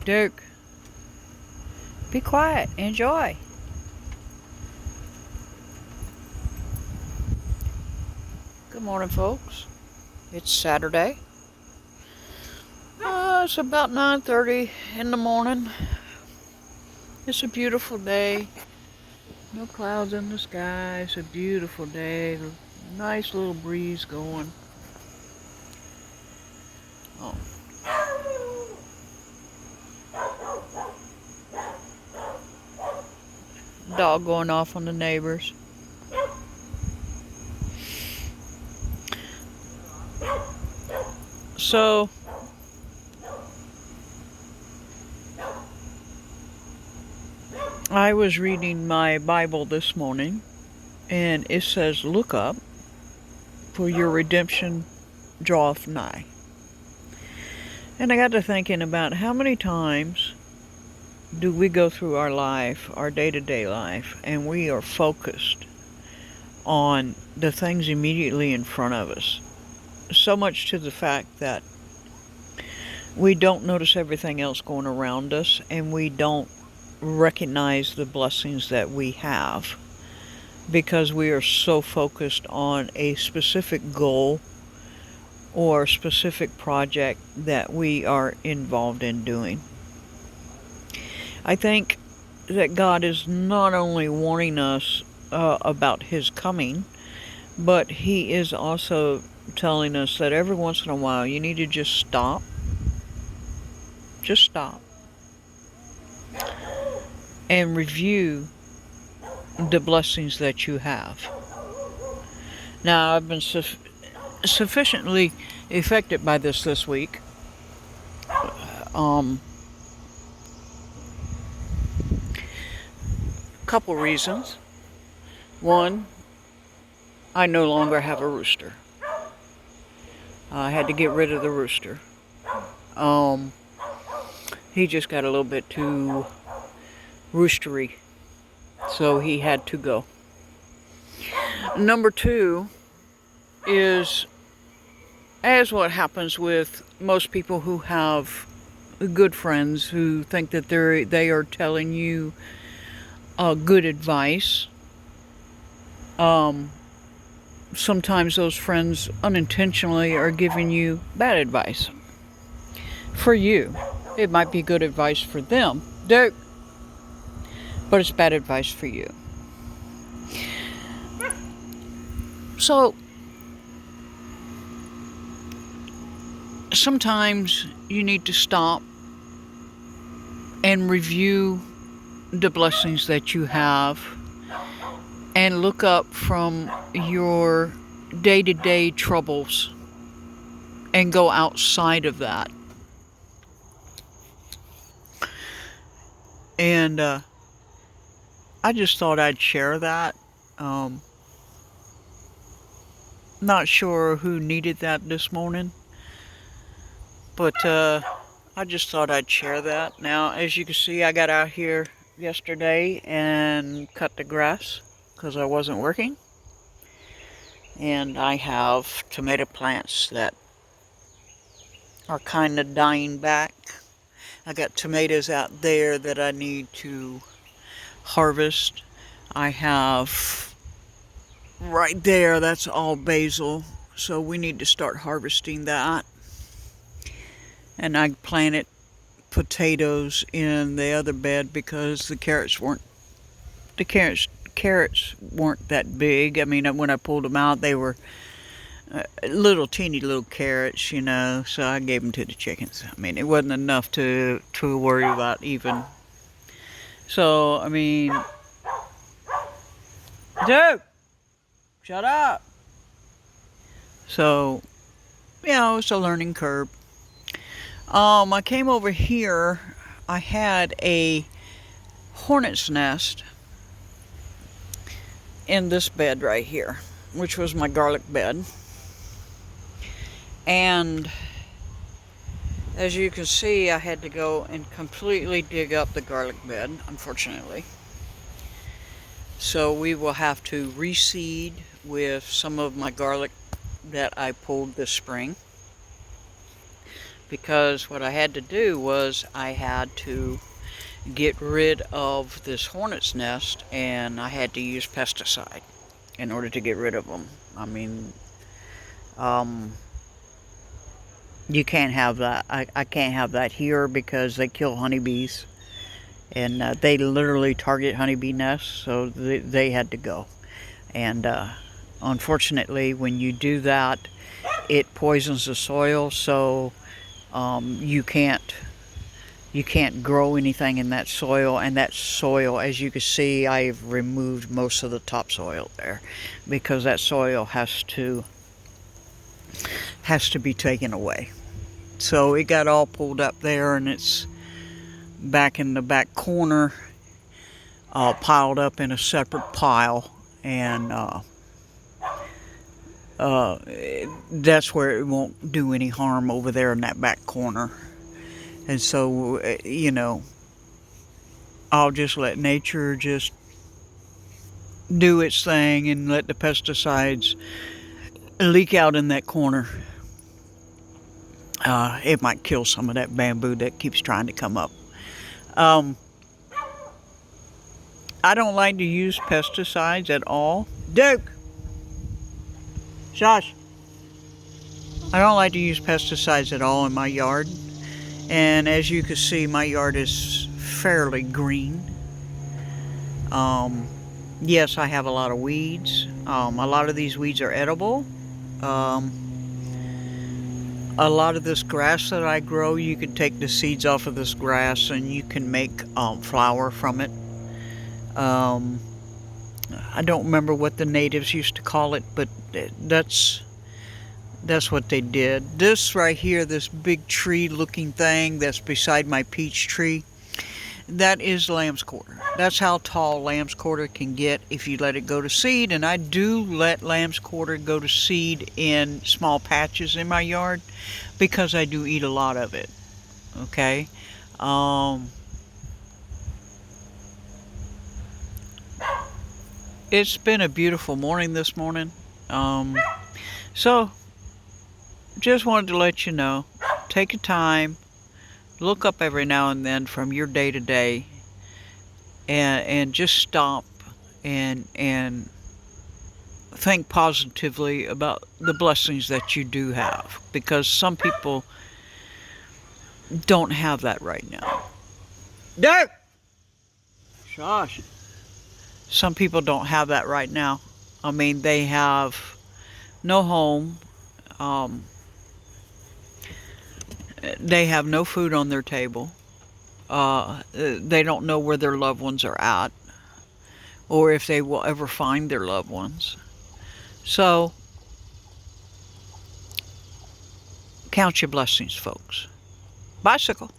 Duke, be quiet. Enjoy. Good morning, folks. It's Saturday. It's about 9:30 in the morning. It's a beautiful day. No clouds in the sky. It's a beautiful day. Nice little breeze going. Oh. Dog going off on the neighbors. So, I was reading my Bible this morning, and it says, "Look up, for your redemption draweth nigh." And I got to thinking about how many times do we go through our life, our day-to-day life, and we are focused on the things immediately in front of us. So much to the fact that we don't notice everything else going around us, and we don't recognize the blessings that we have because we are so focused on a specific goal or a specific project that we are involved in doing. I think that God is not only warning us about His coming, but He is also telling us that every once in a while you need to just stop. Just stop. And review the blessings that you have. Now, I've been sufficiently affected by this week. Couple reasons. One, I no longer have a rooster. I had to get rid of the rooster. He just got a little bit too roostery, so he had to go. Number two is, as what happens with most people who have good friends who think that they are telling you good advice. Sometimes those friends unintentionally are giving you bad advice for you. It might be good advice for them, but it's bad advice for you. So, sometimes you need to stop and review the blessings that you have and look up from your day-to-day troubles and go outside of that. And I just thought I'd share that. Not sure who needed that this morning, but I just thought I'd share that. Now, as you can see, I got out here yesterday and cut the grass because I wasn't working. And I have tomato plants that are kind of dying back. I got tomatoes out there that I need to harvest. I have right there, that's all basil, so we need to start harvesting that. And I planted potatoes in the other bed because the carrots weren't that big. I mean, when I pulled them out, they were teeny little carrots, you know, so I gave them to the chickens. I mean, it wasn't enough to worry about even. So, I mean, Dude, shut up. So, it's a learning curve. I came over here, I had a hornet's nest in this bed right here, which was my garlic bed. And as you can see, I had to go and completely dig up the garlic bed, unfortunately. So we will have to reseed with some of my garlic that I pulled this spring. because what I had to do was I had to get rid of this hornet's nest, and I had to use pesticide in order to get rid of them. I mean, you can't have that. I can't have that here because they kill honeybees, and they literally target honeybee nests, so they had to go. And unfortunately, when you do that, it poisons the soil, so you can't grow anything in that soil. And that soil, as you can see, I've removed most of the topsoil there because that soil has to be taken away. So it got all pulled up there, and it's back in the back corner, piled up in a separate pile, and that's where it won't do any harm over there in that back corner. And so, you know, I'll just let nature just do its thing and let the pesticides leak out in that corner. It might kill some of that bamboo that keeps trying to come up. I don't like to use pesticides at all. Duke! Josh! I don't like to use pesticides at all in my yard. And as you can see, my yard is fairly green. Yes, I have a lot of weeds. A lot of these weeds are edible. A lot of this grass that I grow, you can take the seeds off of this grass and you can make flour from it. I don't remember what the natives used to call it, but that's what they did. This right here, this big tree looking thing that's beside my peach tree, that is lamb's quarter. That's how tall lamb's quarter can get if you let it go to seed. And I do let lamb's quarter go to seed in small patches in my yard because I do eat a lot of it. Okay. It's been a beautiful morning this morning. So just wanted to let you know, take a time, look up every now and then from your day to day, and just stop and think positively about the blessings that you do have, because some people don't have that right now. Dirt! Shush. Some people don't have that right now. I mean, they have no home. They have no food on their table. They don't know where their loved ones are at, or if they will ever find their loved ones. So, count your blessings, folks. Bicycle.